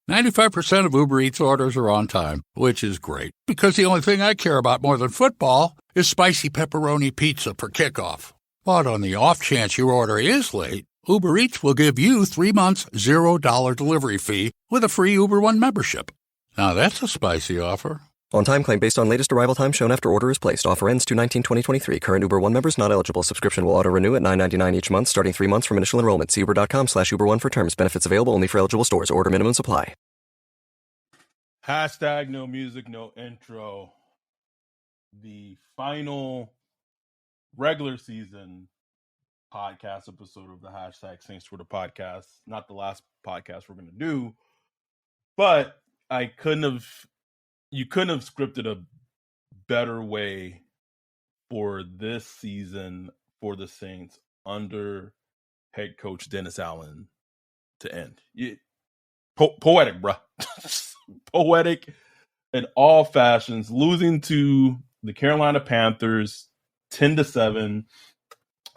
95% of Uber Eats orders are on time, which is great, because the only thing I care about more than football is spicy pepperoni pizza for kickoff. But on the off chance your order is late, Uber Eats will give you 3 months $0 delivery fee with a free Uber One membership. Now that's a spicy offer. On-time claim based on latest arrival time shown after order is placed. Offer ends 2/19/2023. Current Uber One members not eligible. Subscription will auto-renew at $9.99 each month, starting 3 months from initial enrollment. See uber.com/Uber One for terms. Benefits available only for eligible stores. Order minimum supply. Hashtag no music, no intro. The final regular season podcast episode of the Hashtag Saints Twitter podcast. Not the last podcast we're going to do, but you couldn't have scripted a better way for this season for the Saints under head coach Dennis Allen to end. Poetic, bro. Poetic in all fashions. Losing to the Carolina Panthers 10-7.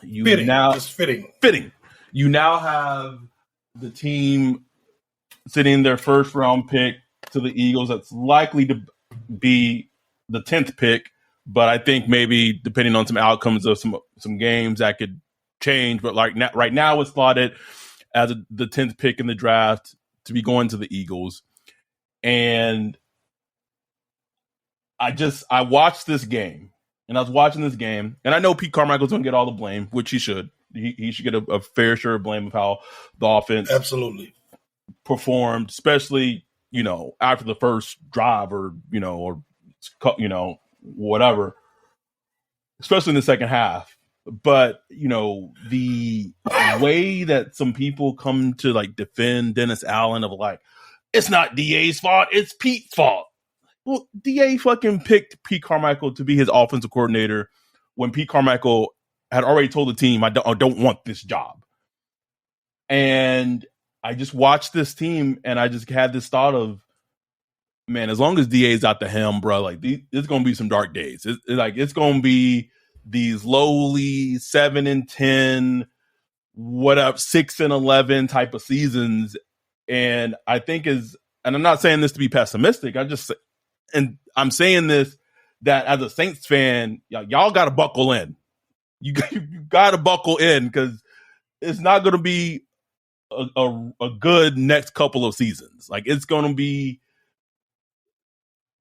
Fitting. You now have the team sitting their first round pick to the Eagles. That's likely to be the 10th pick, but I think maybe depending on some outcomes of some games that could change. But right now it's slotted as the 10th pick in the draft to be going to the Eagles. And I watched this game, and I was watching this game, and I know Pete Carmichael's going to get all the blame, which he should. He should get a fair share of blame of how the offense absolutely performed, especially, after the first drive or whatever, especially in the second half. But, the way that some people come to defend Dennis Allen of it's not DA's fault, it's Pete's fault. Well, DA fucking picked Pete Carmichael to be his offensive coordinator when Pete Carmichael had already told the team, I don't want this job. And I just watched this team, and I just had this thought of, man, as long as DA's out the helm, bro, it's going to be some dark days. It's going to be these lowly 7-10, 6-11 type of seasons. And I think and I'm not saying this to be pessimistic. I'm saying this that as a Saints fan, y'all got to buckle in. You got to buckle in, because it's not going to be a good next couple of seasons. It's going to be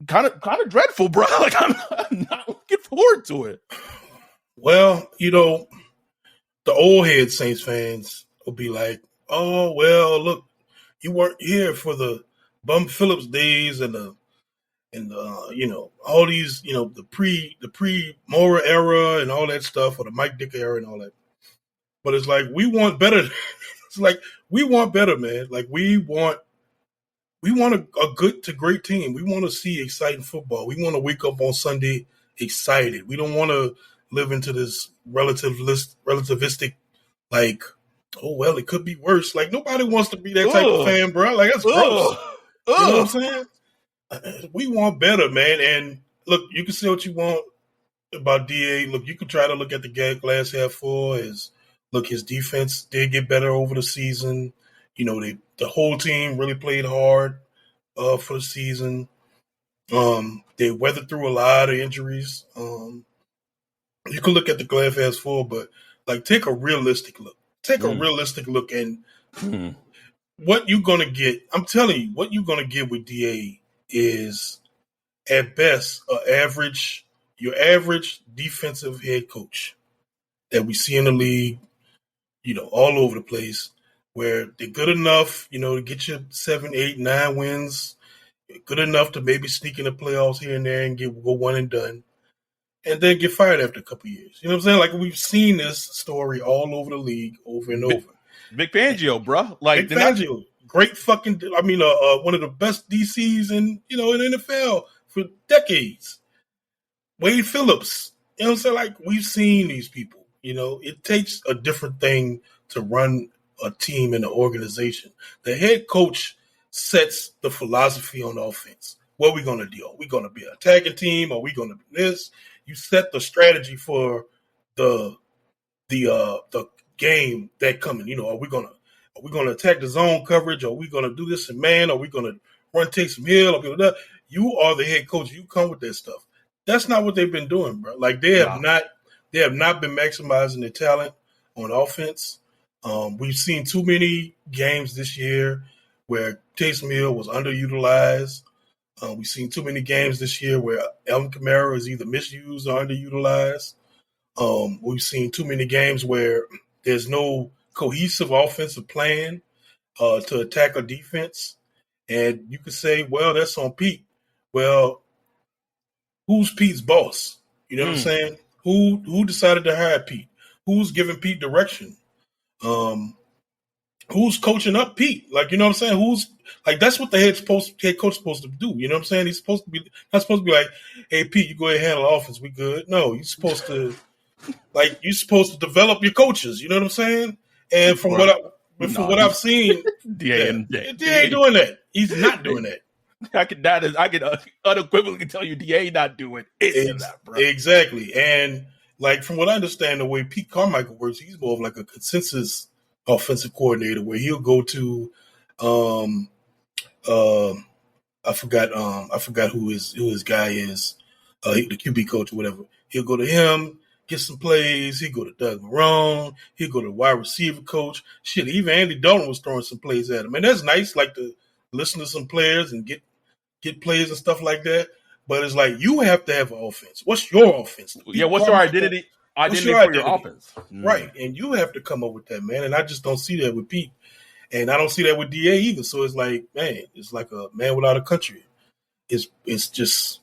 kind of dreadful, bro. I'm not looking forward to it. Well, the old head Saints fans will be like, oh, well, look, you weren't here for the Bum Phillips days and all these, the pre Mora era and all that stuff, or the Mike Dick era and all that. But it's we want better. It's we want better, man. We want a good to great team. We want to see exciting football. We want to wake up on Sunday excited. We don't want to live into this relativistic, oh, well, it could be worse. Nobody wants to be that type of fan, bro. That's gross. You know what I'm saying? We want better, man. And look, you can say what you want about DA. Look, you can try to look at the glass half full. His defense did get better over the season. The whole team really played hard for the season. They weathered through a lot of injuries. You can look at the glass half full, but take a realistic look. Take a realistic look, and what you're gonna get. I'm telling you, what you're gonna get with DA is at best your average defensive head coach that we see in the league, all over the place, where they're good enough, to get you 7, 8, 9 wins, good enough to maybe sneak in the playoffs here and there and go one and done, and then get fired after a couple of years. You know what I'm saying? We've seen this story all over the league over and over. Vic Fangio, bro. Vic Fangio. Great fucking, one of the best DCs in the NFL for decades. Wade Phillips, you know what I'm saying? We've seen these people, it takes a different thing to run a team in an organization. The head coach sets the philosophy on offense. What are we going to do? Are we going to be an attacking team? Are we going to be this? You set the strategy for the game that coming. Are we going to Are we going to attack the zone coverage? Are we going to do this in man? Are we going to run Taysom Hill? You are the head coach. You come with that stuff. That's not what they've been doing, bro. Like they have not been maximizing their talent on offense. We've seen too many games this year where Taysom Hill was underutilized. We've seen too many games this year where Alvin Kamara is either misused or underutilized. We've seen too many games where there's no cohesive offensive plan to attack a defense. And you could say, well, that's on Pete. Well, who's Pete's boss? You know what I'm saying? Who decided to hire Pete? Who's giving Pete direction? Who's coaching up Pete? Like, you know what I'm saying? Who's like, that's what the head coach is supposed to do. You know what I'm saying? He's supposed to be not supposed to be like, hey Pete, you go ahead and handle the offense. We good. No, you're supposed to develop your coaches. You know what I'm saying? And from what I've seen, DA ain't doing that. He's not doing that. I can unequivocally tell you, DA not doing it. Bro. Exactly. And like from what I understand, the way Pete Carmichael works, he's more of like a consensus offensive coordinator where he'll go to, I forgot who his guy is, the QB coach or whatever. He'll go to him, get some plays. He'll go to Doug Marrone. He'll go to the wide receiver coach. Shit, even Andy Dalton was throwing some plays at him. And that's nice, like to listen to some players and get plays and stuff like that. But it's like you have to have an offense. What's your offense? Yeah, what's your identity? For your offense. Right. And you have to come up with that, man. And I just don't see that with Pete. And I don't see that with DA either. So it's like, man, it's like a man without a country. It's just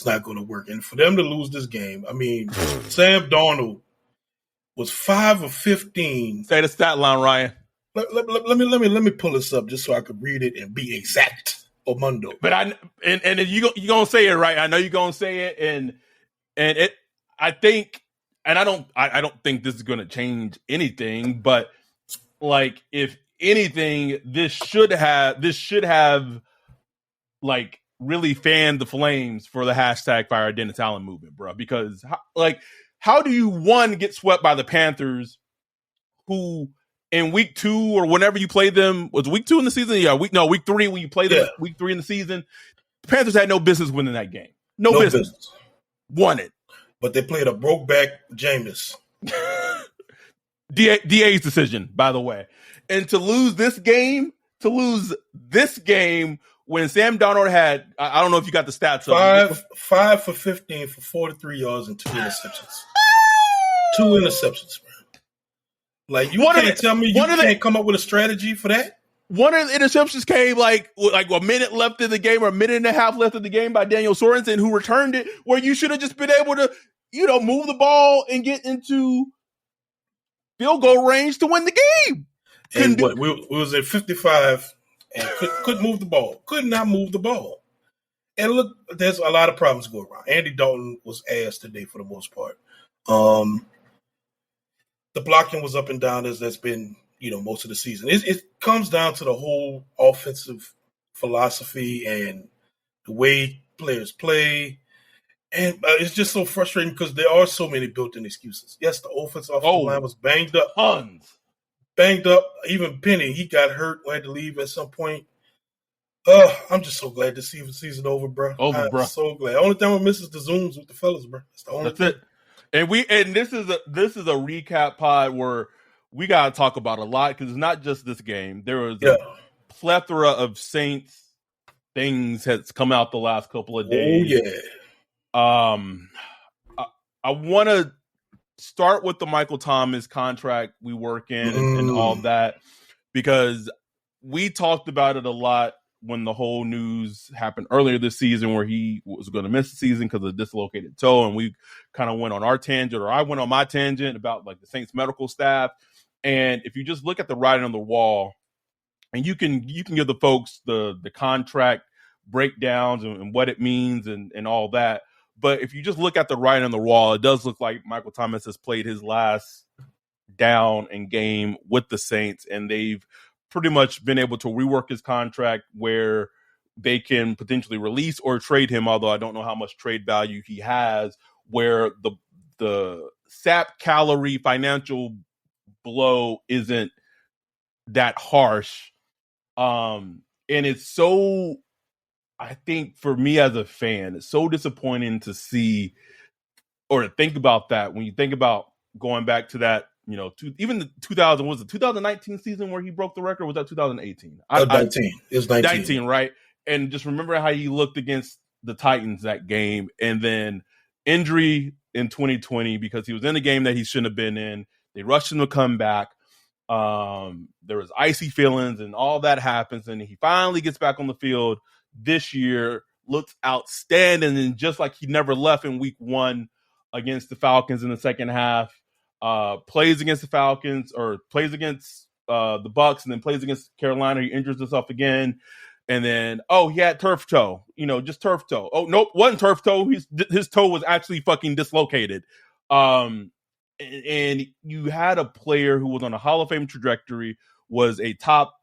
not going to work. And for them to lose this game, I mean, Sam Darnold was 5 of 15. Say the stat line, Ryan. Let me pull this up just so I could read it and be exact. Omundo. But you gonna say it right. I know you're gonna say it, and I don't think this is gonna change anything. But like, if anything, this should have like really fanned the flames for the hashtag Fire Dennis Allen movement, bro. Because how do you get swept by the Panthers, who in week 2 or whenever you play them, was week 2 in the season? Yeah, week 3 when you play them, week 3 in the season. The Panthers had no business winning that game. No business. Won it. But they played a broke back Jameis. DA's decision, by the way. And to lose this game when Sam Darnold had, I don't know if you got the stats up. 5 for 15 for 43 yards and 2 interceptions. 2 interceptions, man. Like, you can't tell me you can't come up with a strategy for that? One of the interceptions came like a minute left in the game or a minute and a half left in the game by Daniel Sorensen, who returned it, where you should have just been able to, move the ball and get into field goal range to win the game. And we was at 55 and couldn't move the ball. Could not move the ball. And look, there's a lot of problems going around. Andy Dalton was ass today for the most part. The blocking was up and down as that's been, most of the season. It comes down to the whole offensive philosophy and the way players play. And it's just so frustrating because there are so many built-in excuses. Yes, the offensive line was banged up. Tons. Banged up. Even Penny, he got hurt, had to leave at some point. I'm just so glad to see the season over, bro. I'm so glad. Only thing we miss is the Zooms with the fellas, bro. That's it. And this is a recap pod where we gotta talk about a lot because it's not just this game. There was a plethora of Saints things that's come out the last couple of days. Oh yeah. I want to start with the Michael Thomas contract we work in and all that, because we talked about it a lot when the whole news happened earlier this season where he was going to miss the season because of a dislocated toe. And we kind of went on our tangent, or I went on my tangent about like the Saints medical staff. And if you just look at the writing on the wall, and you can give the folks the contract breakdowns and what it means and all that. But if you just look at the writing on the wall, it does look like Michael Thomas has played his last down and game with the Saints, and they've pretty much been able to rework his contract where they can potentially release or trade him, although I don't know how much trade value he has, where the sap calorie financial blow isn't that harsh. And it's so, I think for me as a fan, it's so disappointing to see or to think about that when you think about going back to that, even the 2019 season where he broke the record? Was that 2018? 19. It was 19. 19, right? And just remember how he looked against the Titans that game, and then injury in 2020 because he was in a game that he shouldn't have been in. They rushed him to come back. There was icy feelings and all that happens, and he finally gets back on the field this year, looks outstanding, and just like he never left in week 1 against the Falcons in the second half, plays against the Falcons or plays against the Bucks, and then plays against Carolina. He injures himself again. And then, he had turf toe, just turf toe. Oh, nope, wasn't turf toe. His toe was actually fucking dislocated. And you had a player who was on a Hall of Fame trajectory, was a top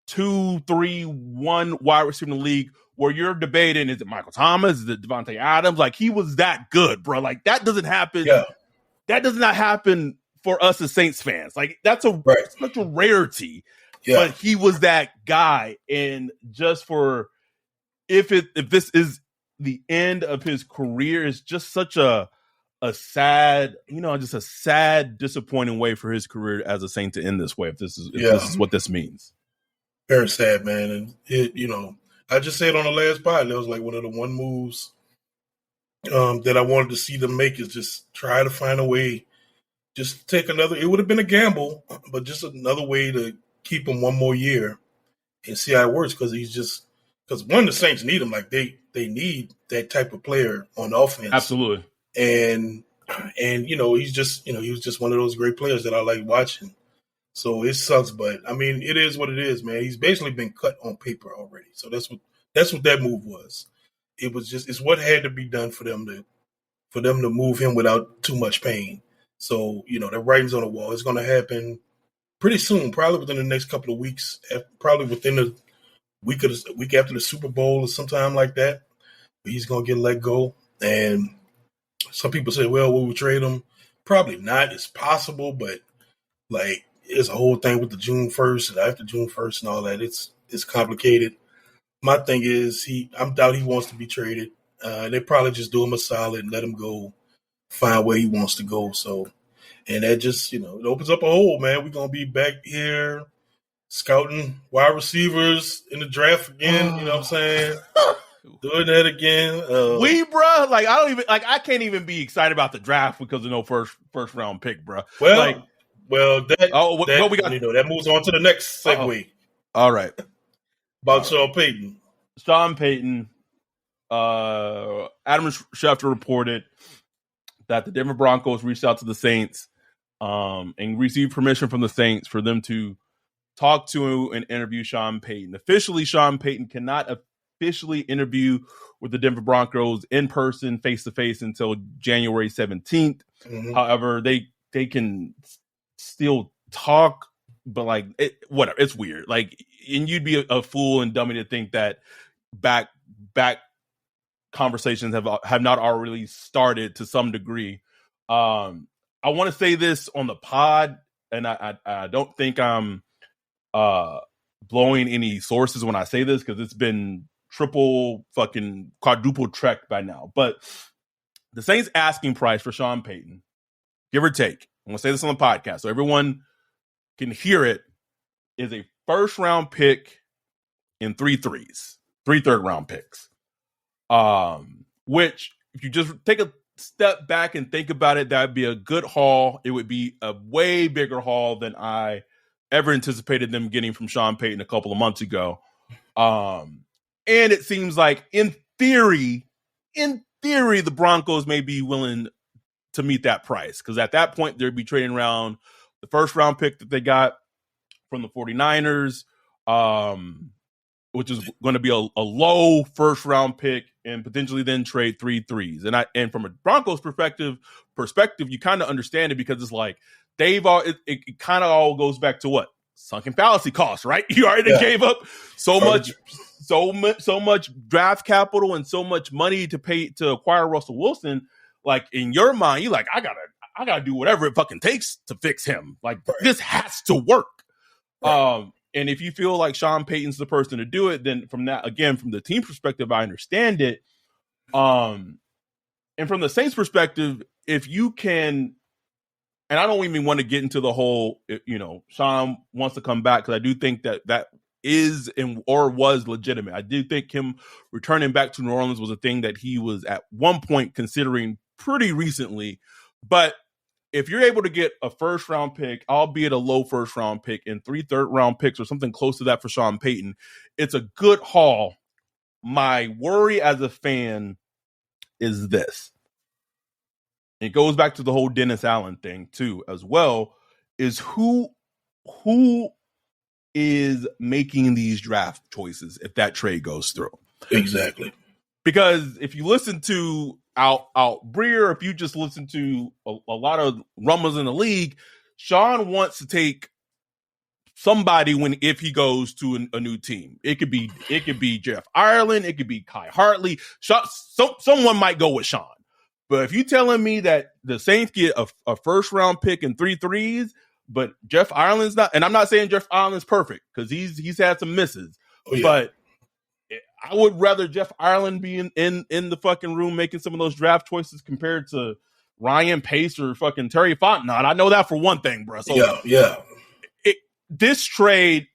2, 3, 1 wide receiver in the league, where you're debating, is it Michael Thomas? Is it Devontae Adams? Like, he was that good, bro. Like, that doesn't happen. Yeah. That does not happen for us as Saints fans. Like, that's such a rarity. Yeah. But he was that guy. And just for, if this is the end of his career, it's just such a sad, just a sad, disappointing way for his career as a Saint to end this way. If this is what this means. Very sad, man. And it, I just said on the last pod, that was like one of the one moves that I wanted to see them make is just try to find a way, just take another. It would have been a gamble, but just another way to keep him one more year and see how it works. Because the Saints need him. Like they need that type of player on offense. Absolutely. And he's just he was just one of those great players that I like watching. So it sucks, but I mean, it is what it is, man. He's basically been cut on paper already. So that's what that move was. It's what had to be done for them to move him without too much pain. So, the writing's on the wall. It's going to happen pretty soon, probably within the next couple of weeks, probably within the week after the Super Bowl or sometime like that. He's going to get let go. And some people say, well, will we trade him? Probably not. It's possible, but like it's a whole thing with the June 1st and after June 1st and all that. It's complicated. My thing is I doubt he wants to be traded. They probably just do him a solid and let him go, find where he wants to go. So, and that just, it opens up a hole, man. We're going to be back here scouting wide receivers in the draft again. You know what I'm saying? Doing that again. Bruh, like I can't even be excited about the draft because of no first round pick, bruh. What we got? That moves on to the next segue. All right. About Sean Payton. Sean Payton. Adam Schefter reported that the Denver Broncos reached out to the Saints and received permission from the Saints for them to talk to and interview Sean Payton. Officially, Sean Payton cannot officially interview with the Denver Broncos in person, face-to-face, until January 17th. Mm-hmm. However, they can still talk, but whatever. It's weird. And you'd be a fool and dummy to think that back conversations have not already started to some degree. I want to say this on the pod, and I don't think I'm blowing any sources when I say this because it's been triple fucking quadruple checked by now. But the Saints asking price for Sean Payton, give or take, I'm going to say this on the podcast so everyone can hear it, is a first round pick and 3 third-round picks. Which, if you just take a step back and think about it, that'd be a good haul. It would be a way bigger haul than I ever anticipated them getting from Sean Payton a couple of months ago. And it seems like, in theory, the Broncos may be willing to meet that price, because at that point, they'd be trading around the first round pick that they got from the 49ers, which is going to be a low first round pick, and potentially then trade 3 threes. And from a Broncos perspective, you kind of understand it, because it's like it kind of all goes back to what sunken fallacy costs, right? You already gave up so much draft capital and so much money to pay to acquire Russell Wilson. Like, in your mind, you're like, I gotta do whatever it fucking takes to fix him. Like, this has to work. Right. And if you feel like Sean Payton's the person to do it, then from the team perspective, I understand it. And from the Saints perspective, if you can, and I don't even want to get into the whole, Sean wants to come back, because I do think that is or was legitimate. I do think him returning back to New Orleans was a thing that he was at one point considering pretty recently. But if you're able to get a first-round pick, albeit a low first-round pick, and 3 third-round picks or something close to that for Sean Payton, it's a good haul. My worry as a fan is this. It goes back to the whole Dennis Allen thing too, as well, is who is making these draft choices if that trade goes through. Exactly. Because if you listen to Out Breer, if you just listen to a lot of rumbles in the league, Sean wants to take somebody if he goes to a new team. It could be Jeff Ireland, it could be Kai Hartley. Someone might go with Sean. But if you're telling me that the Saints get a first round pick and 3 threes, but Jeff Ireland's not, and I'm not saying Jeff Ireland's perfect, because he's had some misses, but I would rather Jeff Ireland be in the fucking room making some of those draft choices compared to Ryan Pace or fucking Terry Fontenot. I know that for one thing, bro. So this trade,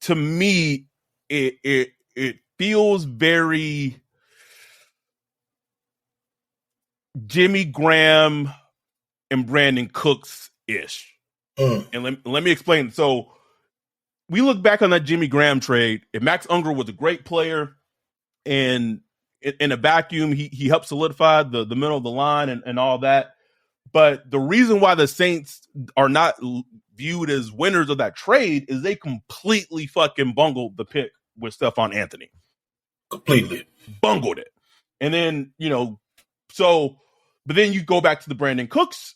to me, it feels very Jimmy Graham and Brandon Cooks-ish. And let me explain. So we look back on that Jimmy Graham trade, and Max Unger was a great player, and in a vacuum, he helped solidify the middle of the line and all that. But the reason why the Saints are not viewed as winners of that trade is they completely fucking bungled the pick with Stephon Anthony. Completely. Bungled it. And then, but then you go back to the Brandon Cooks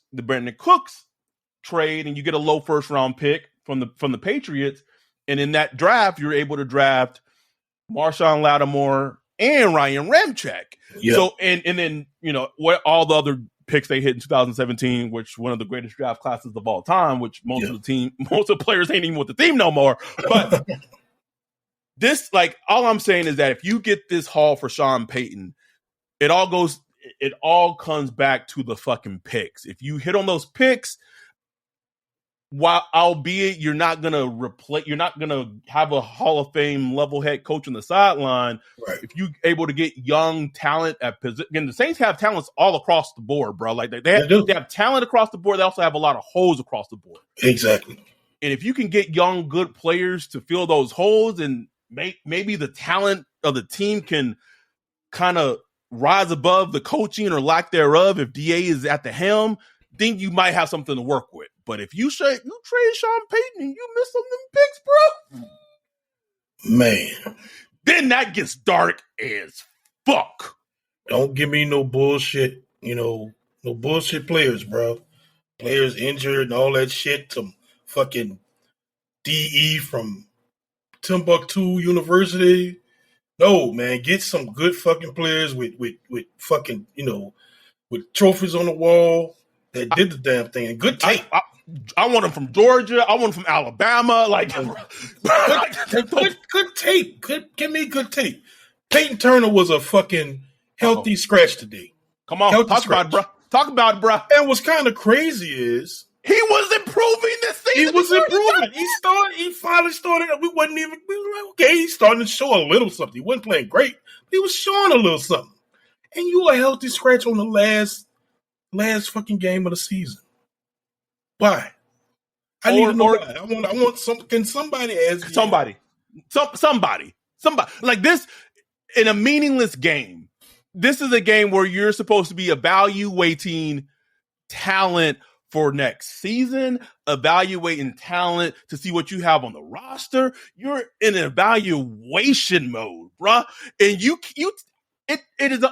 trade, and you get a low first round pick from the Patriots. And in that draft, you're able to draft Marshawn Lattimore and Ryan Ramczyk. Yeah. So, and then, what all the other picks they hit in 2017, which one of the greatest draft classes of all time, which most of the players ain't even with the team no more. But this, all I'm saying is that if you get this haul for Sean Payton, it all comes back to the fucking picks. If you hit on those picks, albeit you're not gonna have a Hall of Fame level head coach on the sideline. Right. If you're able to get young talent at position, again, the Saints have talents all across the board, bro. They have talent across the board. They also have a lot of holes across the board. Exactly. And if you can get young, good players to fill those holes, and maybe the talent of the team can kind of rise above the coaching or lack thereof, if DA is at the helm, then you might have something to work with. But if you trade Sean Payton and you miss on them picks, bro, man, then that gets dark as fuck. Don't give me no bullshit, no bullshit players, bro. Players injured and all that shit. Some fucking DE from Timbuktu University. No, man, get some good fucking players with fucking, with trophies on the wall that did the damn thing. And good tape. I want them from Georgia. I want them from Alabama. Good tape. Give me good tape. Peyton Turner was a fucking healthy scratch today. Come on, talk about it, bro. And what's kind of crazy is he was improving this season. He was improving. He finally started. We were like, okay, he's starting to show a little something. He wasn't playing great, but he was showing a little something. And you were a healthy scratch on the last fucking game of the season. Why? I need to know why. I want some. Can somebody ask somebody like this in a meaningless game? This is a game where you're supposed to be evaluating talent for next season, evaluating talent to see what you have on the roster. You're in an evaluation mode, bruh. And it is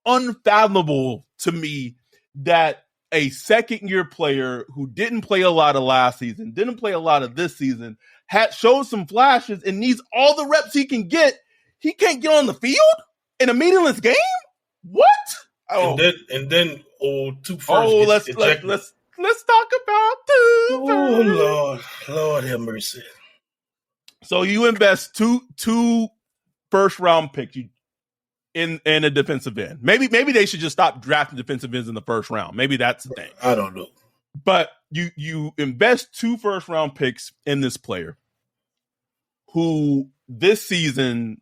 unfathomable to me that a second-year player who didn't play a lot of last season, didn't play a lot of this season, showed some flashes and needs all the reps he can get. He can't get on the field in a meaningless game? What? Oh. And then two first. Let's let's talk about two. Oh Lord have mercy. So you invest two first round picks in a defensive end. Maybe they should just stop drafting defensive ends in the first round. Maybe that's the thing. I don't know. But you invest 2 first round picks in this player who this season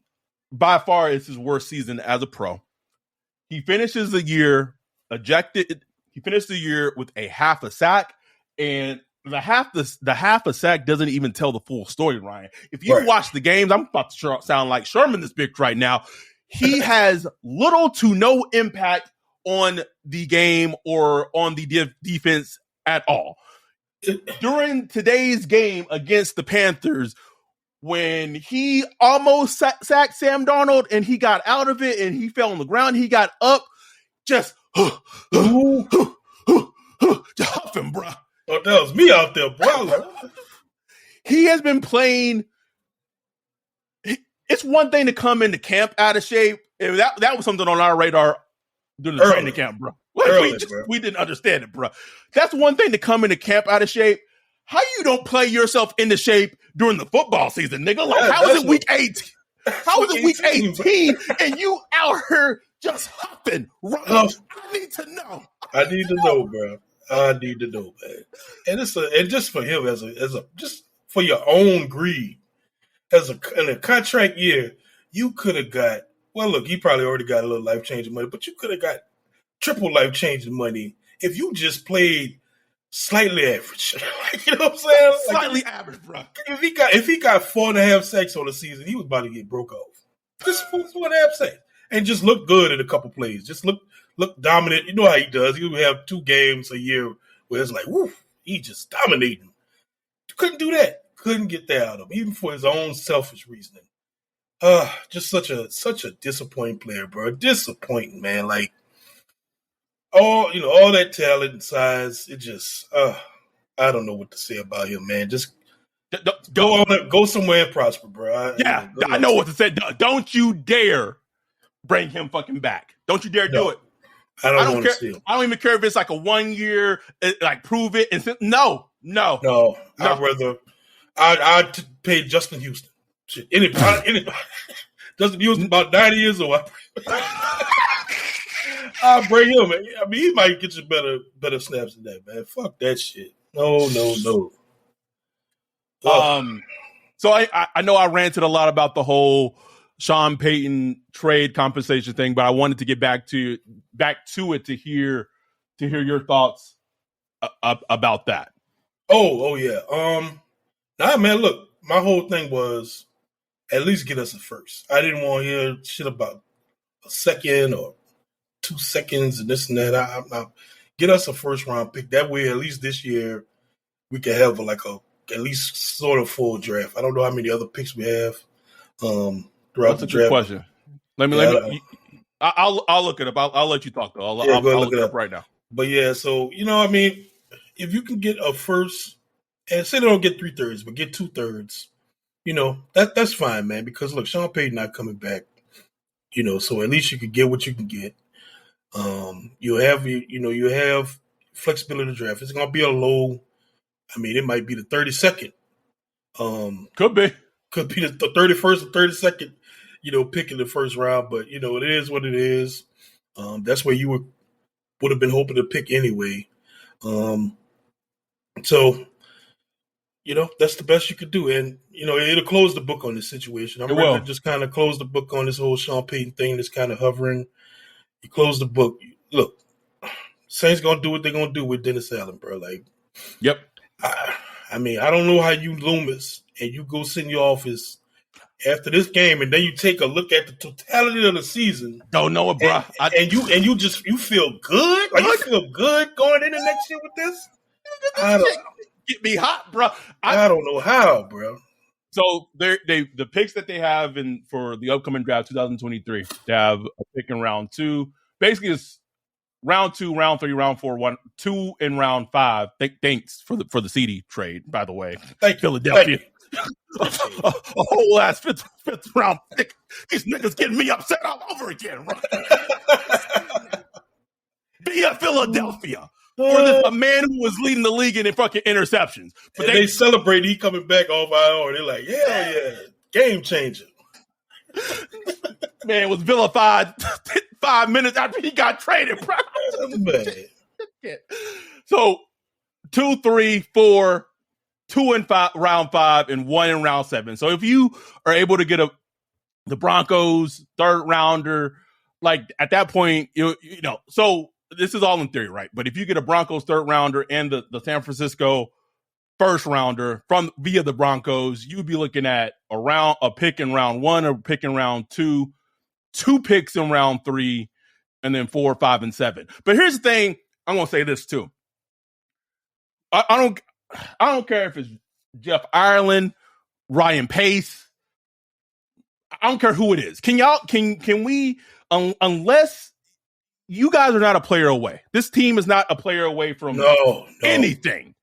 by far is his worst season as a pro. He finishes the year ejected. He finished the year with a half a sack, and the half a sack doesn't even tell the full story, Ryan. If you watch the games, I'm about to sound like Sherman this bitch right now. He has little to no impact on the game or on the defense at all. During today's game against the Panthers, when he almost sacked Sam Darnold and he got out of it and he fell on the ground, he got up, just huffing, bro. Oh, that was me out there, bro. He has been playing. It's one thing to come into camp out of shape. That was something on our radar during the training camp, bro. We didn't understand it, bro. That's one thing to come into camp out of shape. How you don't play yourself into shape during the football season, nigga? Like, how is it week 18? How is it week 18 and you out here just hopping? I need to know. I need to know, bro. I need to know, man. And and just for him as a just for your own greed, in a contract year, you could have got. Well, look, he probably already got a little life changing money, but you could have got triple life changing money if you just played slightly average. You know what I'm saying? Slightly average, bro. If he got 4.5 sacks on the season, he was about to get broke off. Just 4.5 sacks. And just look good in a couple plays. Just look dominant. You know how he does. He would have 2 games a year where it's like, woof, he just dominating. You couldn't do that. Couldn't get that out of him, even for his own selfish reasoning. Just such a disappointing player, bro. Disappointing, man. Like all that talent and size, it just I don't know what to say about him, man. Just go somewhere and prosper, bro. I know what to say. Don't you dare bring him fucking back. Don't you dare do it. I don't want to see him. I don't even care if it's like a 1 year, like prove it. And no. I'd pay Justin Houston. Shit, anybody. Justin Houston about 90 years old. I'll bring him. I mean, he might get you better snaps than that, man. Fuck that shit. No. So I know I ranted a lot about the whole Sean Payton trade compensation thing, but I wanted to get back to it to hear your thoughts about that. Oh yeah. Nah, man. Look, my whole thing was at least get us a first. I didn't want to hear shit about a second or 2 seconds and this and that. I get us a first round pick. That way, at least this year, we can have at least sort of full draft. I don't know how many other picks we have throughout the draft. Good question. I'll look it up. I'll let you talk though. I'll look it up right now. But yeah, so I mean, if you can get a first, and say they don't get 3/3, but get 2/3, that's fine, man. Because look, Sean Payton not coming back, so at least you can get what you can get. You have flexibility to draft. It's gonna be a low. I mean, it might be the 32nd. Could be the 31st or 32nd. Pick in the first round, but it is what it is. That's where you would have been hoping to pick anyway. So that's the best you could do, and it'll close the book on this situation. I'm ready to just kind of close the book on this whole Sean Payton thing that's kind of hovering. You close the book. Look, Saints gonna do what they're gonna do with Dennis Allen, bro. Like, yep. I mean, I don't know how you Loomis and you go sit in your office after this game, and then you take a look at the totality of the season. Don't know it, bro. And you feel good. Like you feel good going into next year with this. Get me hot, bro. I don't know how, bro. So the picks that they have for the upcoming draft 2023, they have a pick in round 2. Basically, it's round 2, round 3, round 4, 1, 2 in round 5. Thanks for the CD trade, by the way. Thank Philadelphia. You. A whole ass fifth round pick. These niggas getting me upset all over again, right? Be a Philadelphia. a man who was leading the league in fucking interceptions. But they celebrate he coming back off IR. They're like, hell yeah, game changer. Man was vilified 5 minutes after he got traded, bro. That's bad. So 2, 3, 4, 2 in round 5, and 1 in round 7. So if you are able to get the Broncos third rounder, like at that point, you know, so this is all in theory, right? But if you get a Broncos third rounder and the San Francisco first rounder via the Broncos, you'd be looking at a pick in round 1, a pick in round 2, 2 picks in round 3, and then 4, 5, and 7. But here's the thing. I'm going to say this too. I don't care if it's Jeff Ireland, Ryan Pace. I don't care who it is. Can we, unless you guys are not a player away. This team is not a player away from anything.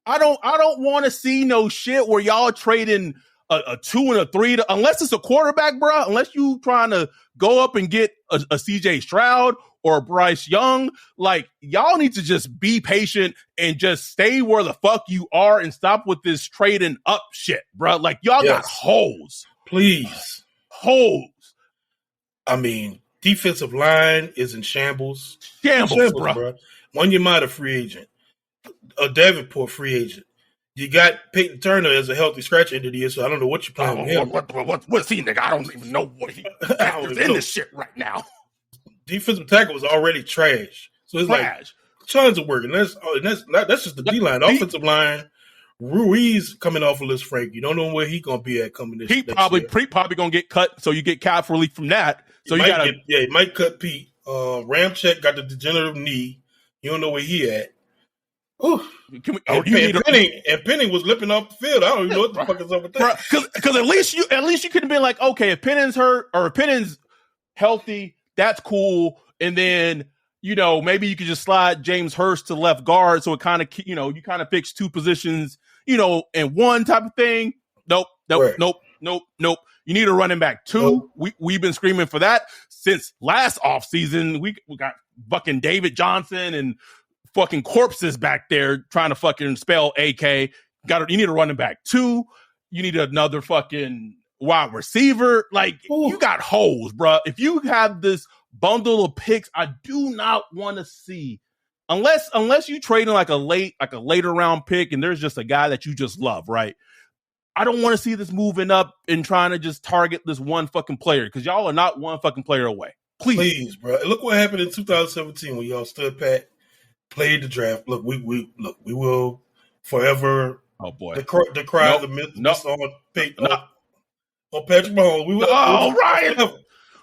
I don't want to see no shit where y'all trading a 2 and a 3 unless it's a quarterback, bro. Unless you trying to go up and get a CJ Stroud or Bryce Young, like y'all need to just be patient and just stay where the fuck you are and stop with this trading up shit, bro. Like y'all got holes. Please. Holes. I mean, defensive line is in shambles. Shambles, bro. Wanyamata free agent. A Davenport free agent. You got Peyton Turner as a healthy scratch end of the year, so I don't know what you're playing with him. What's he, nigga? I don't even know what he factors in this shit right now. Defensive tackle was already trash. So it's like tons of work. And that's just the D-line. Offensive line, Ruiz coming off of Liz Frank. You don't know where he's going to be at coming this year. He probably going to get cut, so you get cap relief from that. So he might cut Pete. Ramczyk got the degenerative knee. You don't know where he at. Penning was limping off the field. I don't even know what the fuck is up with that. Because at least you could have been like, okay, if Penning's hurt or if Penning's healthy, that's cool. And then, you know, maybe you could just slide James Hurst to left guard. So it kind of, you know, you kind of fix 2 positions, you know, in one type of thing. Nope. You need a running back 2. We've been screaming for that since last offseason. We got fucking David Johnson and fucking corpses back there trying to fucking spell AK. You need a running back 2. You need another fucking wide receiver. Like, you got holes, bro. If you have this bundle of picks, I do not want to see, unless you trading like a later round pick and there's just a guy that you just love, right? I don't want to see this moving up and trying to just target this one fucking player because y'all are not one fucking player away. Please, bro. Look what happened in 2017 when y'all stood pat, played the draft. Look, we will forever. Oh boy, decry the myth on Peyton. On Patrick Mahomes.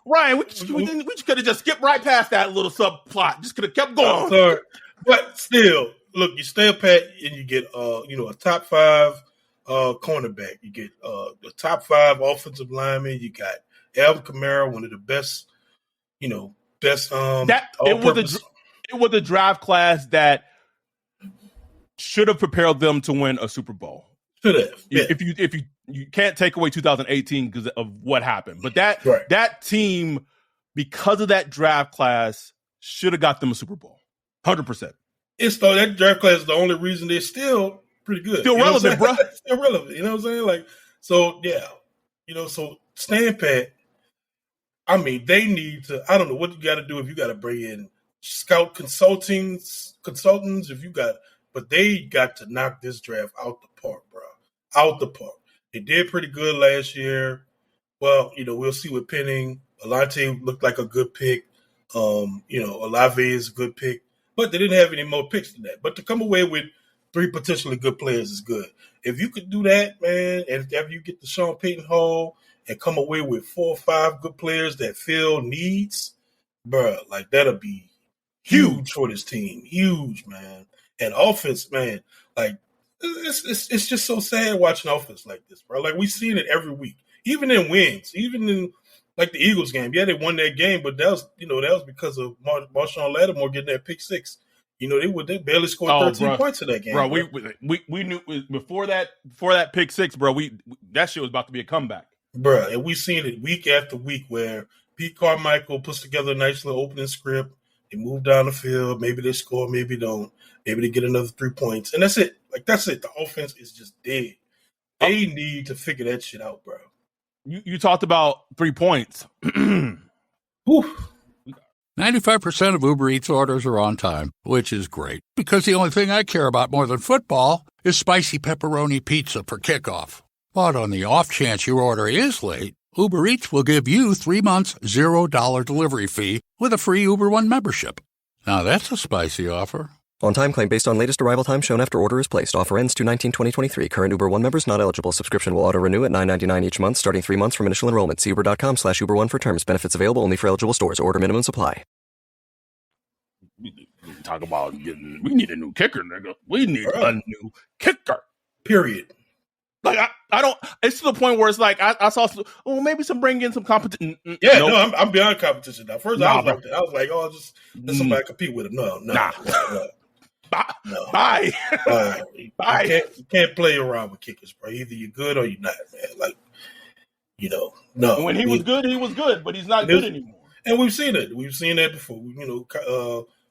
Ryan, we could have just skipped right past that little subplot. Just could have kept going. Sorry. But still, look, you stay pat and you get a top 5 cornerback. You get the top 5 offensive lineman. You got Alvin Kamara, one of the best, it was a draft class that should have prepared them to win a Super Bowl. Should have. Yeah. If you can't take away 2018 because of what happened, but that team, because of that draft class, should have got them a Super Bowl. 100%. That draft class is the only reason they're still pretty good. Still relevant, bro. Still relevant. You know what I'm saying? Like, so yeah. So stand pat. I mean, they need to. I don't know what you got to do if you got to bring in scout consultants. But they got to knock this draft out the park, bro. Out the park. They did pretty good last year. Well, we'll see with Penning. Alante looked like a good pick. Olave is a good pick. But they didn't have any more picks than that. But to come away with 3 potentially good players is good. If you could do that, man, and after you get the Sean Payton haul and come away with 4 or 5 good players that fill needs, bro, like that'll be huge for this team. Huge, man. And offense, man, like it's just so sad watching offense like this, bro. Like we seen it every week, even in wins, even in like the Eagles game. Yeah, they won that game, but that was because of Marshawn Lattimore getting that pick 6. They barely scored 13 points in that game. Bro, we knew before that pick 6, bro. That shit was about to be a comeback, bro. And we seen it week after week where Pete Carmichael puts together a nice little opening script. They move down the field. Maybe they score, maybe don't. Maybe they get another 3 points. And that's it. Like, that's it. The offense is just dead. They need to figure that shit out, bro. You talked about 3 points. 95% of Uber Eats orders are on time, which is great, because the only thing I care about more than football is spicy pepperoni pizza for kickoff. But on the off chance your order is late, Uber Eats will give you 3 months $0 delivery fee with a free Uber One membership. Now that's a spicy offer. On-time claim based on latest arrival time shown after order is placed. Offer ends 2/19/2023. Current Uber One members not eligible. Subscription will auto-renew at $9.99 each month, starting 3 months from initial enrollment. See uber.com/Uber One for terms. Benefits available only for eligible stores. Order minimum supply. We talk about we need a new kicker, nigga. We need a new kicker. Period. Like, I don't, it's to the point where it's like, I saw, maybe bring in some competition. Yeah, nope. No, I'm beyond competition now. First, I was like, oh, just let somebody compete with him. No. Bye. You can't play around with kickers, bro. Either you're good or you're not, man. Like, no. When he was good, but he's not good anymore. And we've seen it. We've seen that before.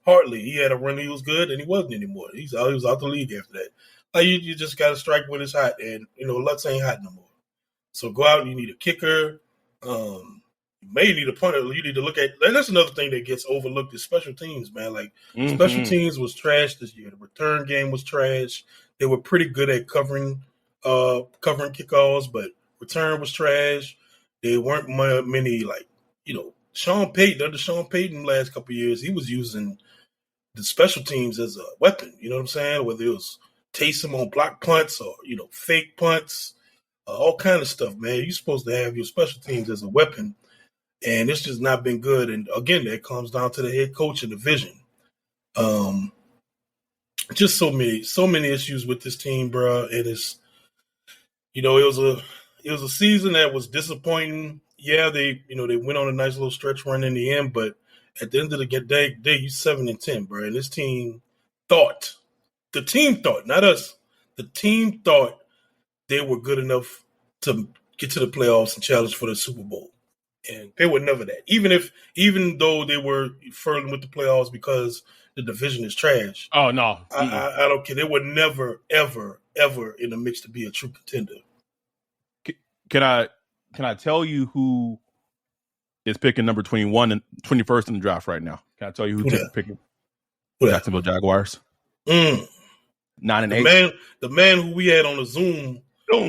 Hartley, he had a run, he was good, and he wasn't anymore. He was out the league after that. Like, you just got to strike when it's hot, and, Lutz ain't hot no more. So go out and you need a kicker. You may need a punter. You need to look at – that's another thing that gets overlooked is special teams, man. Like, special teams was trash this year. The return game was trash. They were pretty good at covering kickoffs, but return was trash. There weren't many, like, Sean Payton last couple of years, he was using the special teams as a weapon. You know what I'm saying? Whether it was Taysom on block punts or, fake punts, all kind of stuff, man. You're supposed to have your special teams as a weapon, and it's just not been good. And, again, that comes down to the head coach and the vision. Just so many issues with this team, bro. It is, it was a season that was disappointing. Yeah, they went on a nice little stretch run in the end, but at the end of the day, you 7-10, bro. And this team thought, not us, the team thought they were good enough to get to the playoffs and challenge for the Super Bowl. And they were never that. Even though they were flirting with the playoffs because the division is trash. Oh, no. I don't care. They were never, ever, ever in the mix to be a true contender. Can I tell you who is picking number 21 and 21st in the draft right now? Can I tell you who's picking? Jacksonville Jaguars. 9-8. The man who we had on the Zoom,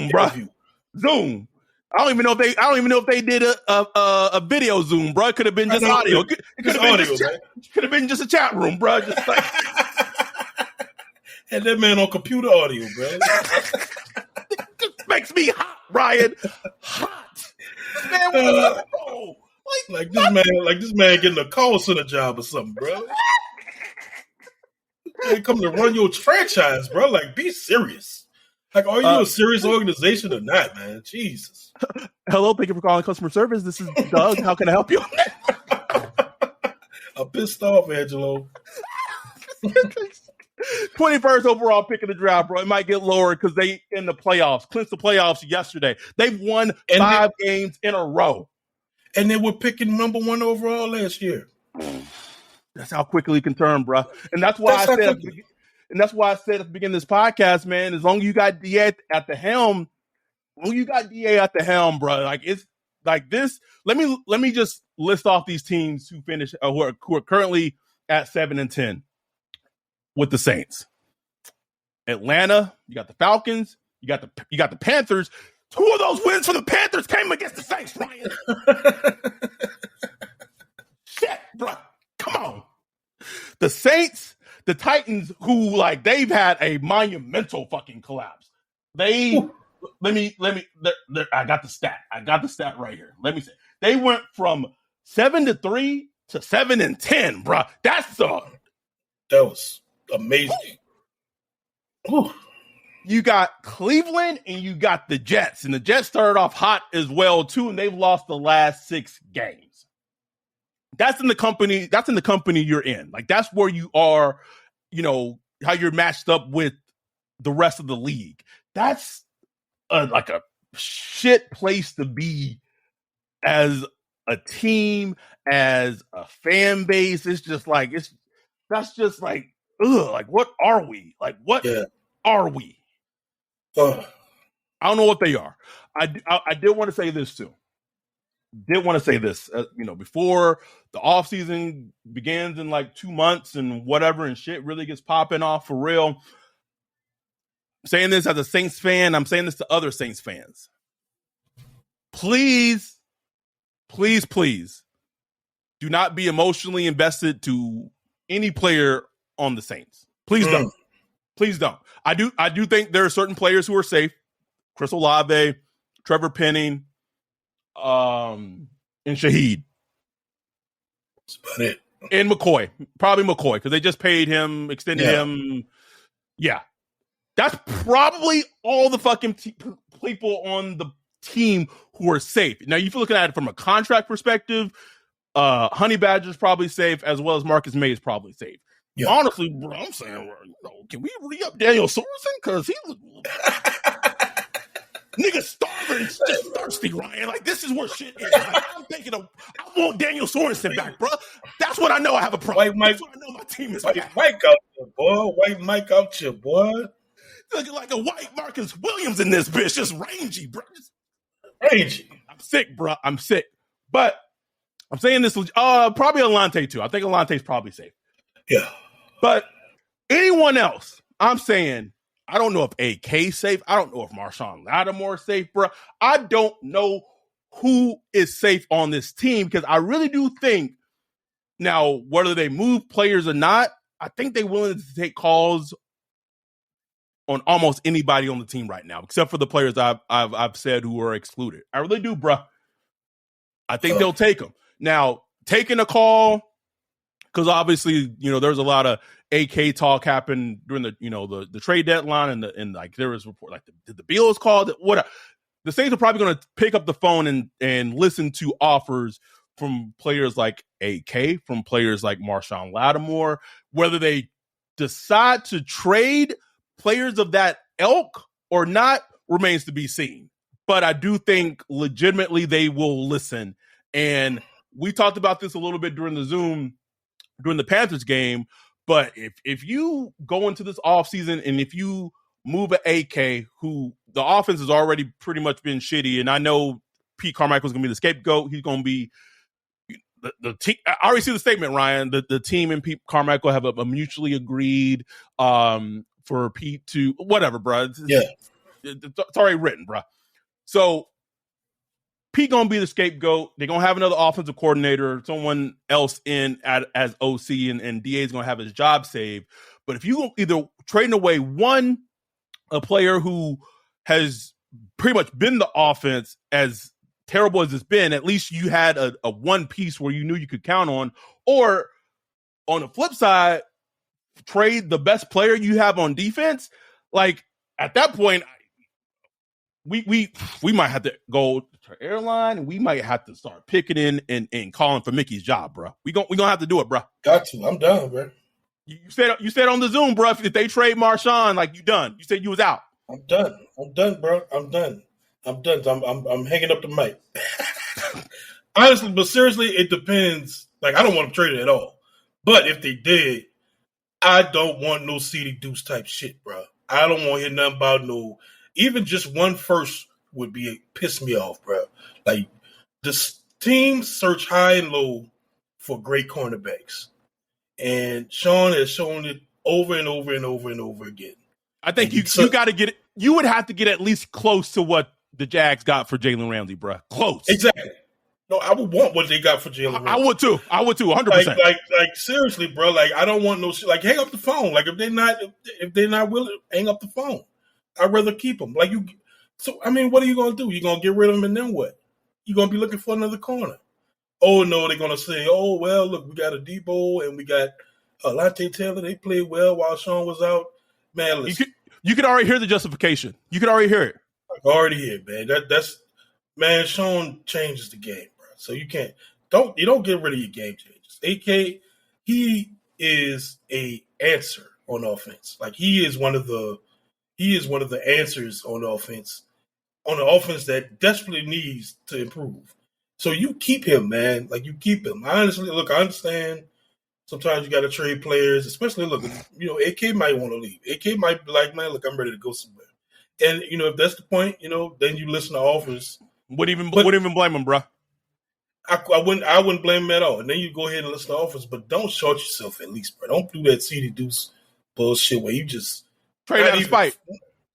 bro. Zoom. I don't even know if they did a video Zoom, bro. It could have been just audio. It could have been just a chat room, bro. Just like had that man on computer audio, bro. This makes me hot, Ryan. Hot. This man was this man getting a call center job or something, bro. Man, come to run your franchise, bro. Like, be serious. Like, are you a serious organization or not, man? Jesus. Hello, thank you for calling customer service. This is Doug. How can I help you? I'm pissed off, Angelo. 21st overall pick of the draft, bro. It might get lower because they in the playoffs, clinched the playoffs yesterday. They've won 5 games in a row. And they were picking number 1 overall last year. That's how quickly it can turn, bro. And that's why I said at the beginning of this podcast, man, as long as you got DA at the helm, bro, like it's like this. Let me just list off these teams who finish who are currently at 7-10 with the Saints. Atlanta, you got the Falcons, you got the Panthers. 2 of those wins for the Panthers came against the Saints, Ryan. Shit, bro. Come on. The Saints, the Titans, who they've had a monumental fucking collapse. I got the stat. I got the stat right here. Let me say. They went from 7-3 to 7-10, bro. That was amazing. Whew. You got Cleveland and you got the Jets. And the Jets started off hot as well, too, and they've lost the last 6 games. That's in the company you're in. Like, that's where you are, how you're matched up with the rest of the league. That's a shit place to be as a team, as a fan base. It's just like that's just like ugh. Like what are we? Like what are we? I don't know what they are. I did want to say this too. Before the offseason begins in like 2 months and whatever, and shit really gets popping off for real. I'm saying this as a Saints fan. I'm saying this to other Saints fans. Please, please, please do not be emotionally invested to any player on the Saints. Please don't. Please don't. I do think there are certain players who are safe. Chris Olave, Trevor Penning, and Shaheed. That's about it. And McCoy. Probably McCoy, because they just paid him, extended him. Yeah. That's probably all the fucking people on the team who are safe. Now, if you're looking at it from a contract perspective, Honey Badger's probably safe, as well as Marcus May is probably safe. Yeah. Honestly, bro, I'm saying, can we re-up Daniel Sorensen? Because he's nigga starving, just thirsty, Ryan. Like, this is where shit is. Like, I want Daniel Sorensen back, bro. That's what I know I have a problem. White Mike, that's what I know my team is White back. Mike out here, boy. White Mike out here, boy. Looking like a white Marcus Williams in this bitch. Just rangy, bro. Rangy. I'm sick, bro. I'm sick. But I'm saying this, probably Alante, too. I think Alante's probably safe. Yeah. But anyone else, I'm saying, I don't know if AK's safe. I don't know if Marshawn Lattimore's safe, bro. I don't know who is safe on this team, because I really do think now, whether they move players or not, I think they're willing to take calls on almost anybody on the team right now, except for the players I've said who are excluded. I really do, bro. I think they'll take them. Now, taking a call, because obviously, there's a lot of AK talk happened during the trade deadline, and like there was report like did the Bills call? What the Saints are probably going to pick up the phone and listen to offers from players like AK, from players like Marshawn Lattimore. Whether they decide to trade players of that ilk or not remains to be seen. But I do think legitimately they will listen. And we talked about this a little bit during the Zoom during the Panthers game. But if you go into this offseason and if you move an AK, who the offense has already pretty much been shitty, and I know Pete Carmichael's going to be the scapegoat. He's going to be the team. I already see the statement, Ryan. The team and Pete Carmichael have a mutually agreed for Pete to whatever, bro. It's already written, bro. So Pete gonna be the scapegoat. They're gonna have another offensive coordinator, someone else in as OC, and DA's gonna have his job saved. But if you either trading away a player who has pretty much been the offense, as terrible as it's been, at least you had a one piece where you knew you could count on, or on the flip side, trade the best player you have on defense. Like at that point, we might have to go to airline, and we might have to start picketing and calling for Mickey's job, bro. We gonna have to do it, bro. Got to. I'm done, bro. You said on the Zoom, bro, if they trade Marshawn, like you done. You said you was out. I'm done. I'm done, bro. I'm done. I'm hanging up the mic. Honestly, but seriously, it depends. Like, I don't want them traded at all. But if they did, I don't want no CD Deuce type shit, bro. I don't want to hear nothing about no. Even just one first would piss me off, bro. Like, the teams search high and low for great cornerbacks, and Sean has shown it over and over and over and over again. I think you got to get it. You would have to get at least close to what the Jags got for Jalen Ramsey, bro. Close. Exactly. No, I would want what they got for Jalen Ramsey. I would too. 100%. Like seriously, bro. Like, I don't want no shit. Like, hang up the phone. Like, if they're not willing, hang up the phone. I'd rather keep them. Like, you. So, I mean, what are you gonna do? You gonna get rid of them, and then what? You gonna be looking for another corner? Oh no, they're gonna say, oh well, look, we got a Debo and we got Lante Taylor. They played well while Sean was out. Man, listen. You could already hear the justification. You could already hear it. I can already hear it, man. That's man. Sean changes the game, bro. So you don't get rid of your game changers. AK, he is a answer on offense. Like, he is one of the answers on offense that desperately needs to improve. So you keep him, man. Like, you keep him. I understand sometimes you got to trade players, especially, AK might want to leave. AK might be like, man, look, I'm ready to go somewhere. And, if that's the point, then you listen to offers. Wouldn't even blame him, bro. I wouldn't blame him at all. And then you go ahead and listen to offers, but don't short yourself at least, bro. Don't do that CD Deuce bullshit where you just trade out of spite.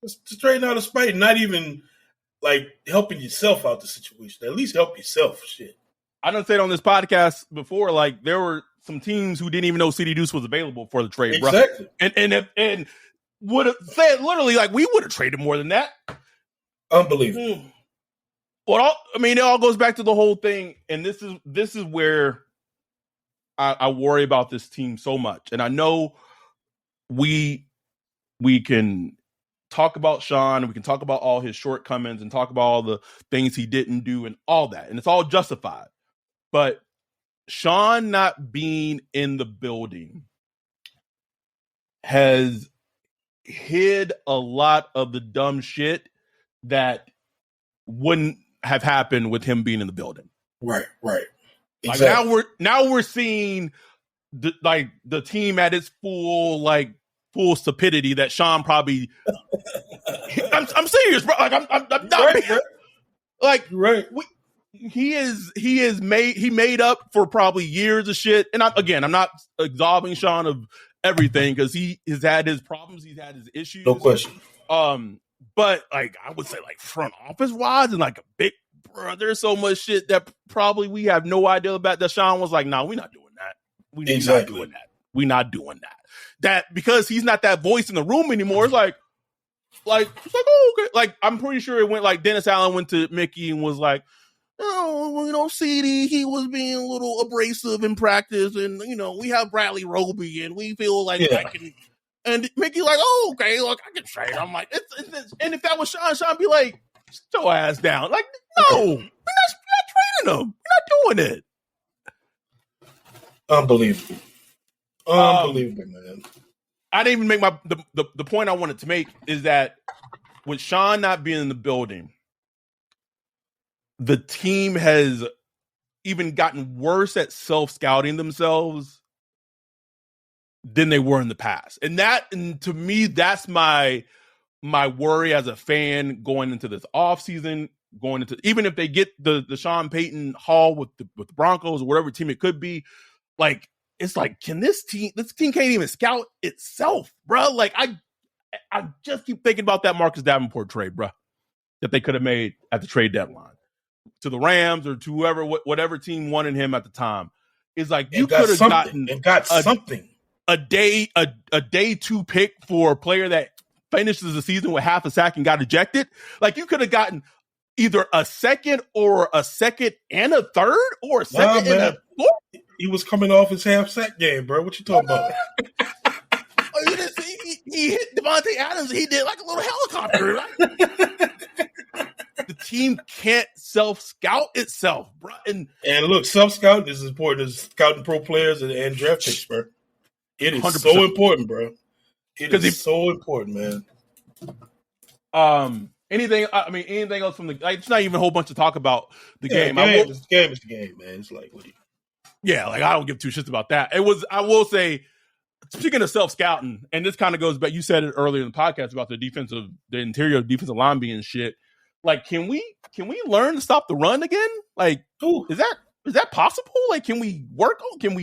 Just trading out of spite, not even like helping yourself out the situation. At least help yourself. Shit. I done said on this podcast before, like there were some teams who didn't even know CD Deuce was available for the trade, exactly. Bro. And would have said literally like we would have traded more than that. Unbelievable. Well, it all goes back to the whole thing, and this is where I worry about this team so much. And I know we can talk about Sean, and we can talk about all his shortcomings and talk about all the things he didn't do and all that, and it's all justified. But Sean not being in the building has hid a lot of the dumb shit that wouldn't have happened with him being in the building. Right. Exactly. Like now we're seeing the team at its full stupidity that Sean probably. I'm serious, bro. Like I'm not right, bro. Like right. He made up for probably years of shit. And I'm not absolving Sean of everything because he has had his problems, he's had his issues. No question. But like I would say, like front office wise and like a big bro, there's so much shit that probably we have no idea about. That Sean was like, "Nah, we're not doing that. We're not doing that. We're not doing that." That because he's not that voice in the room anymore. It's like, oh, okay. Like I'm pretty sure it went like Dennis Allen went to Mickey and was like, "Oh, CD, he was being a little abrasive in practice, and we have Bradley Roby, and we feel like I can." And Mickey like, "Oh, okay, look, I can trade." I'm like, it's and if that was Sean be like, "Sit your ass down." Like, no, we're not trading him. We're not doing it. Unbelievable. Unbelievable, man. I didn't even make the point I wanted to make is that with Sean not being in the building, the team has even gotten worse at self-scouting themselves than they were in the past. And to me, that's my worry as a fan going into this offseason, going into even if they get the Sean Payton haul with the Broncos or whatever team it could be, like it's like, can this team can't even scout itself, bro? Like I just keep thinking about that Marcus Davenport trade, bro, that they could have made at the trade deadline to the Rams or to whoever, whatever team wanted him at the time. Is like you could have gotten something. A day 2 pick for a player that finishes the season with half a sack and got ejected. Like you could have gotten either a second and a third or a second and a fourth. He was coming off his half sack game, bro. What you talking about? He hit Devontae Adams. He did like a little helicopter. Right? The team can't self-scout itself, bro. And look, self-scouting is as important as scouting pro players and draft picks, bro. It is 100%. So important, bro. It is so important, man. Anything else from the? Like, it's not even a whole bunch of talk about the game. The game is the game, man. It's like, what do you? Yeah, like I don't give two shits about that. It was. I will say, speaking of self-scouting, and this kind of goes back. You said it earlier in the podcast about the interior defensive line being shit. Like, can we learn to stop the run again? Like, is that possible? Like, can we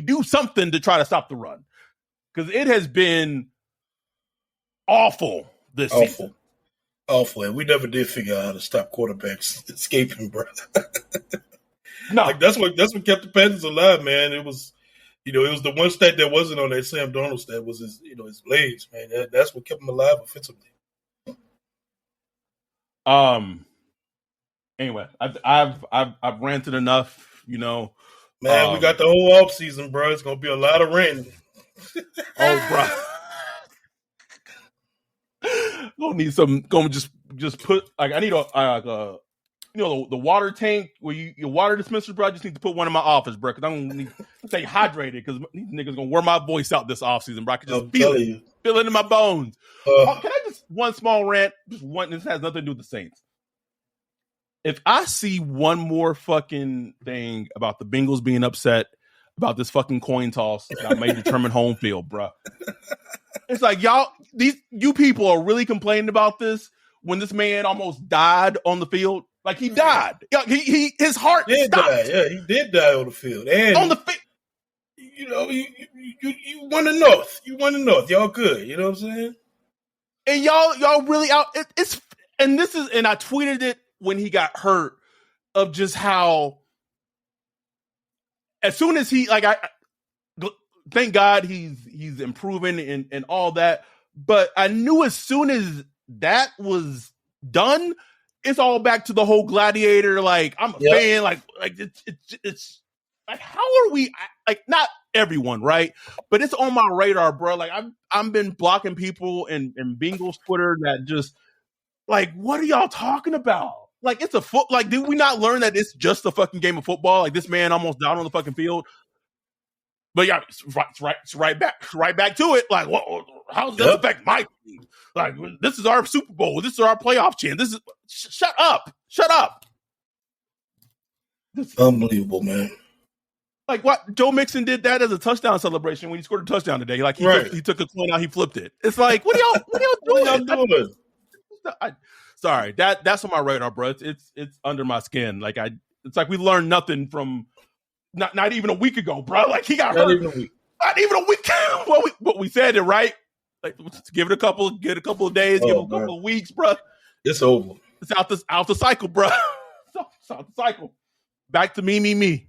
do something to try to stop the run? Because it has been awful this season. Awful. And we never did figure out how to stop quarterbacks escaping, bro. No. Like that's what kept the Panthers alive, man. It was, it was the one stat that wasn't on that Sam Darnold stat was his, his blades, man. That's what kept him alive offensively. Anyway, I've ranted enough, Man, we got the whole off season, bro. It's gonna be a lot of ranting. Oh, bro. Gonna need some. Gonna just put like I need the water tank where your water dispenser, bro. I just need to put one in my office, bro, because I'm gonna need to stay hydrated because these niggas gonna wear my voice out this offseason, bro. I can just feel it in my bones. Can I just one small rant? Just one. This has nothing to do with the Saints. if I see one more fucking thing about the Bengals being upset about this fucking coin toss that may determine home field, bro. It's like you people are really complaining about this when this man almost died on the field. Like he died. His heart stopped. Yeah, he did die on the field. And on the field. You know, you won the North. You won the North. Y'all good. You know what I'm saying? And y'all really out. And I tweeted it when he got hurt of just how as soon as he thank God he's improving and all that. But I knew as soon as that was done, it's all back to the whole gladiator. Like I'm a fan. Like it's like how are we? Like not everyone, right? But it's on my radar, bro. Like I've been blocking people in Bengals Twitter that just like, what are y'all talking about? Like it's like, did we not learn that it's just a fucking game of football? Like this man almost died on the fucking field. But yeah, it's right back to it. Like, how does this affect my team? Like, this is our Super Bowl. This is our playoff chance. This is shut up. Unbelievable, man. Like what Joe Mixon did that as a touchdown celebration when he scored a touchdown today. Like he took a coin out, he flipped it. It's like, what are y'all doing? Sorry, that's on my radar, bro. It's under my skin. Like it's like we learned nothing from not even a week ago, bro. Like he got hurt. Not even a week. Well, we said it right. Like give it a couple of days, give it a couple of weeks, bro. It's over. It's out the cycle, bro. It's out the cycle. Back to me.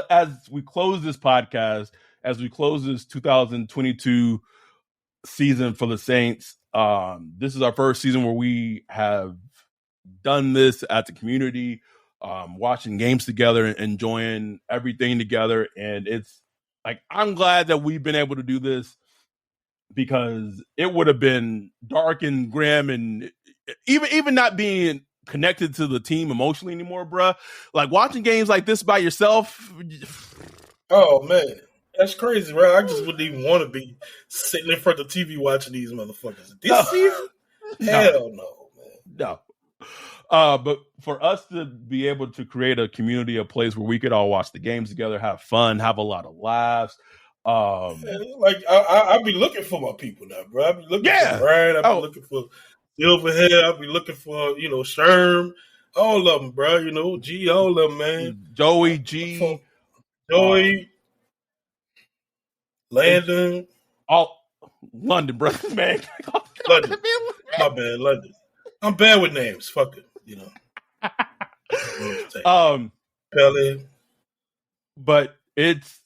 As we close this podcast, as we close this 2022 season for the Saints, this is our first season where we have done this at the community, watching games together and enjoying everything together. And it's like, I'm glad that we've been able to do this because it would have been dark and grim and even not being connected to the team emotionally anymore, bruh. Like watching games like this by yourself. Oh man, that's crazy, bro. I just wouldn't even want to be sitting in front of the TV watching these motherfuckers this season. Hell no, man. No. But for us to be able to create a community, a place where we could all watch the games together, have fun, have a lot of laughs. Like I'll be looking for my people now, bro. I'll be looking for Brian. I'll be looking for Silverhead. I'll be looking for, Sherm. All of them, bro. G, all of them, man. Joey, G. Joey. Landon. All London, bro. Man. London. My bad, London. I'm bad with names. Fuck it, Pelly. But it's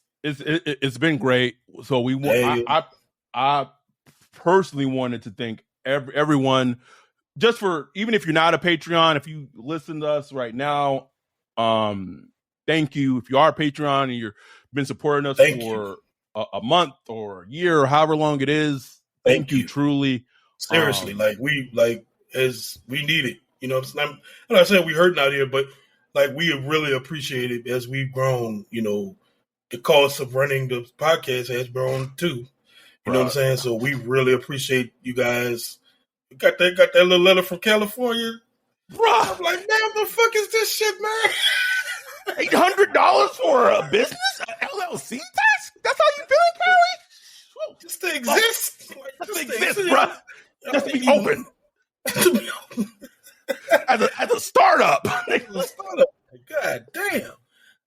been great. So we want. I personally wanted to thank everyone, just for, even if you're not a Patreon, if you listen to us right now, thank you. If you are a Patreon and you've been supporting us for a month or a year or however long it is, thank you truly. Seriously, we need it. I'm not saying we hurting out here, but like we really appreciate it as we've grown. The cost of running the podcast has grown too. You know what I'm saying? So we really appreciate you guys. You got that little letter from California. Bro, I'm like, man, what the fuck is this shit, man? $800 for a business? LLC tax? That's how you feeling, Kelly? Just to exist. Just to exist, bro. Just to be open. As a startup. God damn.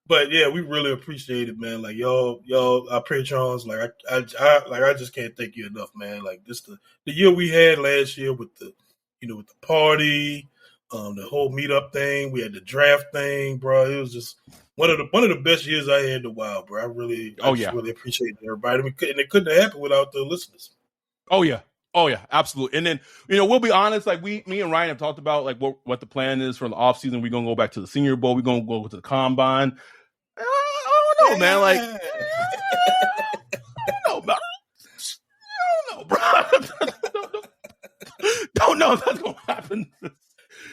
But yeah, we really appreciate it, man. Like y'all, our patrons. Like I just can't thank you enough, man. Like this, the year we had last year with the, with the party, the whole meetup thing. We had the draft thing, bro. It was just one of the best years I had in a while, bro. I really appreciate everybody. It couldn't have happened without the listeners. Oh yeah, absolutely. And then we'll be honest. Like me and Ryan have talked about like what the plan is for the off season. We're gonna go back to the Senior Bowl. We're gonna go to the Combine. I don't know, man. Like, I don't know, bro. Don't know if that's gonna happen.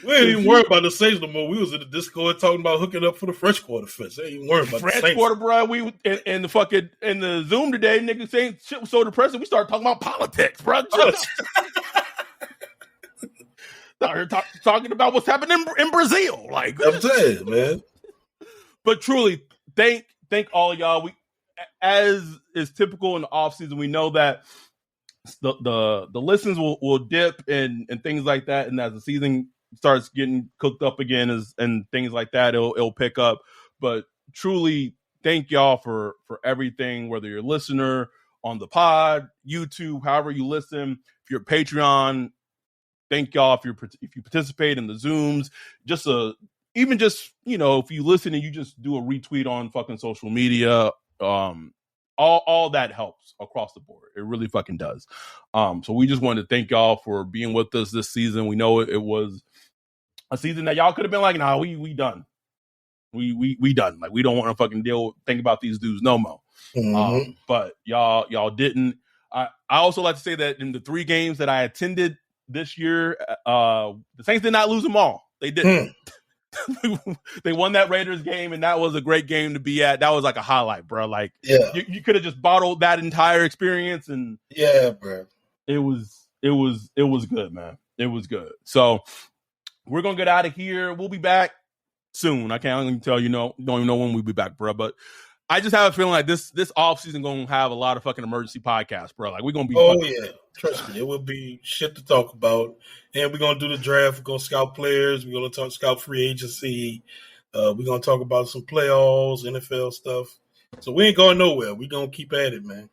We ain't even worried about the Saints no more. We was in the Discord talking about hooking up for the French Quarter Fest. They ain't even worried about the French Quarter, bro. We in the Zoom today, niggas saying shit was so depressing. We started talking about politics, bro. You're talking about what's happening in Brazil. Like I'm saying, man. But truly, thank all of y'all. We, as is typical in the offseason, we know that the listens will dip and things like that. And as the season starts getting cooked up again and things like that, it'll pick up. But truly, thank y'all for everything, whether you're a listener on the pod, YouTube, however you listen. If you're a Patreon, thank y'all if you participate in the Zooms. Even just, if you listen and you just do a retweet on fucking social media, all that helps across the board. It really fucking does. So we just wanted to thank y'all for being with us this season. We know it was a season that y'all could have been like, nah, we done. We done. Like, we don't want to fucking think about these dudes no more. Mm-hmm. But y'all didn't. I also like to say that in the 3 games that I attended this year, the Saints did not lose them all. They didn't. They won that Raiders game, and that was a great game to be at. That was like a highlight, bro. Like, yeah, you could have just bottled that entire experience, and yeah, bro. It was good, man. It was good. So we're gonna get out of here. We'll be back soon. I can't even tell don't even know when we'll be back, bro. But I just have a feeling like this offseason gonna have a lot of fucking emergency podcasts, bro. Like, we're gonna be. Oh yeah, trust me, it will be shit to talk about. And we're gonna do the draft. We're gonna scout players. We're gonna scout free agency. We're gonna talk about some playoffs, NFL stuff. So we ain't going nowhere. We're gonna keep at it, man.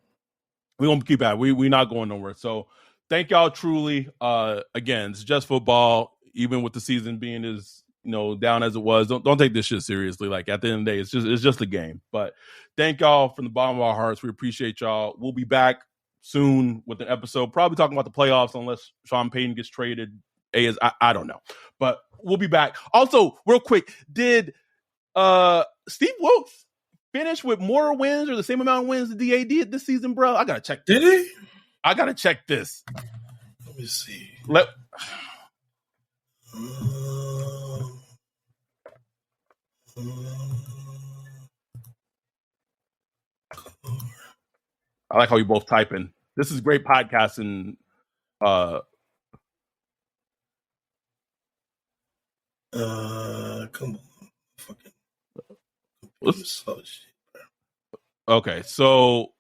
We're gonna keep at it. We're not going nowhere. So thank y'all truly. Again, it's just football. Even with the season being as down as it was, don't take this shit seriously. Like, at the end of the day, it's just a game. But thank y'all from the bottom of our hearts. We appreciate y'all. We'll be back soon with an episode, probably talking about the playoffs, unless Sean Payton gets traded. I don't know, but we'll be back. Also, real quick, did Steve Wilkes finish with more wins or the same amount of wins the DA did this season, bro? I gotta check. Did he? I gotta check this. Let me see. I like how you both typing. This is great podcasting. Come on, fucking. Okay, so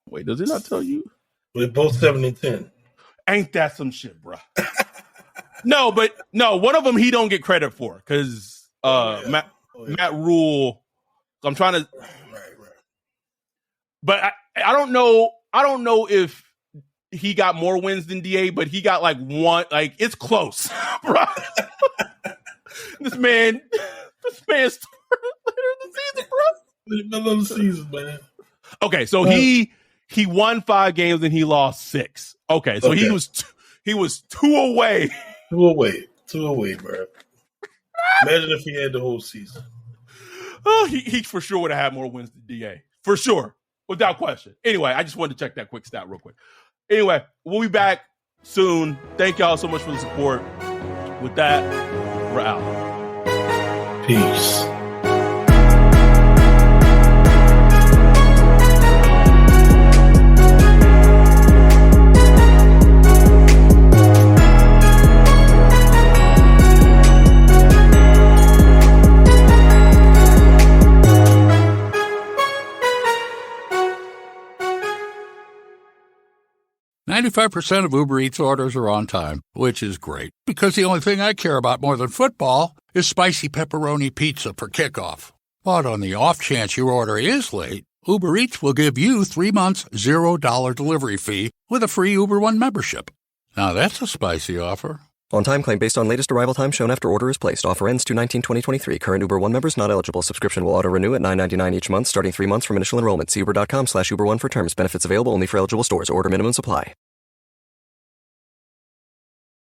wait, does it not tell you? We're both 7-10. Ain't that some shit, bro? No, one of them he don't get credit for because Matt Rule. I'm trying to. Right. But I don't know. I don't know if he got more wins than DA, but he got like one. Like, it's close, bro. This man started later in the season, bro. Middle of the season, man. Okay, so he won 5 games and he lost 6. Okay, so he was 2 away. 2 away, bro. Imagine if he had the whole season. Oh, he for sure would have had more wins than DA. For sure. Without question. Anyway, I just wanted to check that quick stat real quick. Anyway, we'll be back soon. Thank y'all so much for the support. With that, we're out. Peace. 95% of Uber Eats orders are on time, which is great, because the only thing I care about more than football is spicy pepperoni pizza for kickoff. But on the off chance your order is late, Uber Eats will give you 3 months $0 delivery fee with a free Uber One membership. Now that's a spicy offer. On-time claim based on latest arrival time shown after order is placed. Offer ends 2/19/2023. Current Uber One members not eligible. Subscription will auto-renew at $9.99 each month, starting 3 months from initial enrollment. See uber.com/Uber One for terms. Benefits available only for eligible stores. Order minimums apply.